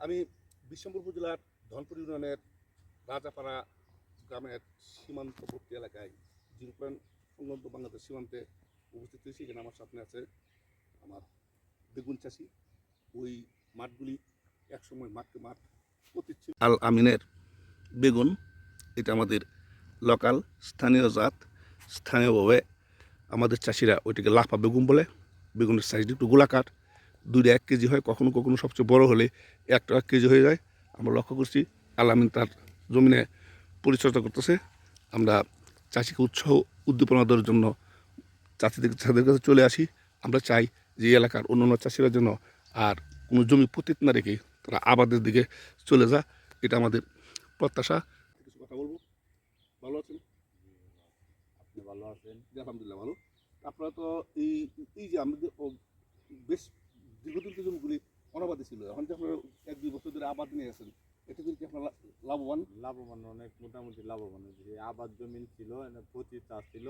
আমি বিশ্বম্বর উপজেলার ধনপুর ইউনিয়নের রাজাপাড়া গ্রামের সীমান্তবর্তী এলাকায় জিরোপয়েন্ট সংলগ্ন বাংলাদেশ সীমান্তে উপস্থিত হয়েছি। এখানে আমার সামনে আছে আমার বেগুন চাষি। ওই মাঠগুলি একসময় মাঠ প্রতিচ্ছিল আল আমিনের বেগুন। এটা আমাদের লোকাল স্থানীয় জাত। স্থানীয়ভাবে আমাদের চাষিরা ওইটাকে লাফা বেগুন বলে। বেগুনের সাইজ একটু গোলাকার, 2-1 কেজি হয়, কখনো কখনো সবচেয়ে বড় হলে 1 কেজি হয়ে যায়। আমরা লক্ষ্য করছি আলামিন তার জমিনে পরিচর্যা করতেছে। আমরা চাষিকে উৎসাহ উদ্দীপনা দেওয়ার জন্য চাষিদের কাছে চলে আসি। আমরা চাই যে এই এলাকার অন্যান্য চাষিরা যেন আর কোনো জমি পতিত না রেখে তারা আবাদের দিকে চলে যায়, এটা আমাদের প্রত্যাশা। কিছু কথা বলবো। ভালো আছেন? আপনি ভালো আছেন? জি, আলহামদুলিল্লাহ ভালো। আপনারা তো এই যে আমাদের বেশ দীর্ঘদিন তো জমিগুলি অনাবাদী ছিল, এখন যে আপনারা 1-2 বছর ধরে আবাদ নিয়ে গেছেন, এতে করে কি আপনারা লাভবান? লাভবান অনেক, মোটামুটি লাভবান হয়েছে। আবাদ জমিন ছিল, প্রচুর চাষ ছিল।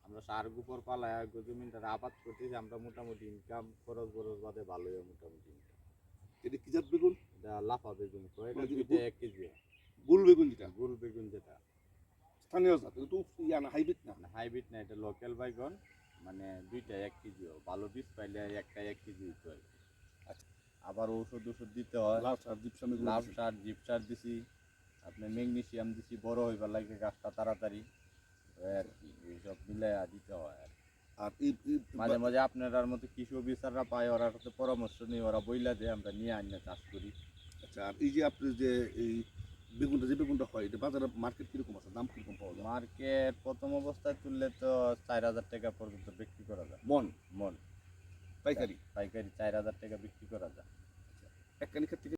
আমরা সার গোবর পালায় জমিনটা আবাদ করতেছি। আমরা মোটামুটি ইনকাম খরচ বাদে ভালোই মোটামুটি ইনকাম। এটা কি জাত বেগুন? এটা লাফা বেগুন, এটা মানে 1 কেজি। গোল বেগুন যেটা, গোল বেগুন যেটা স্থানীয় জাত, এটা তো ইয়া না, হাইব্রিড না? হাইব্রিড না, এটা লোকাল বাইগন। মানে 1 কেজি ভালো বীজ পাইলে 1 কেজি হইতো আর কি। আচ্ছা, আবার ওষুধ দিতে হয়। লাভ সার জিপসাম লাভ সার, জিপ সার দিছি, আপনি ম্যাগনেসিয়াম দিছি বড় হইবার লাগে গাছটা তাড়াতাড়ি আর কি। এইসব মিলে দিতে হয়। আর মাঝে মাঝে আপনার মতো কৃষি অফিসাররা পায়, ওরা সাথে পরামর্শ নিয়ে ওরা বইলা দিয়ে আমরা নিয়ে আনিয়ে চাষ করি। আচ্ছা, আর এই যে আপনি যে এই বেগুনটা হয়, এটা বাজারে মার্কেট কিরকম আছে, দাম কিরকম পাওয়া যায়? মার্কেট প্রথম অবস্থায় তুললে তো 4,000 টাকা পর্যন্ত বিক্রি করা যায়। মন মন পাইকারি? পাইকারি 4,000 টাকা বিক্রি করা যায়। একখানি ক্ষেত্রে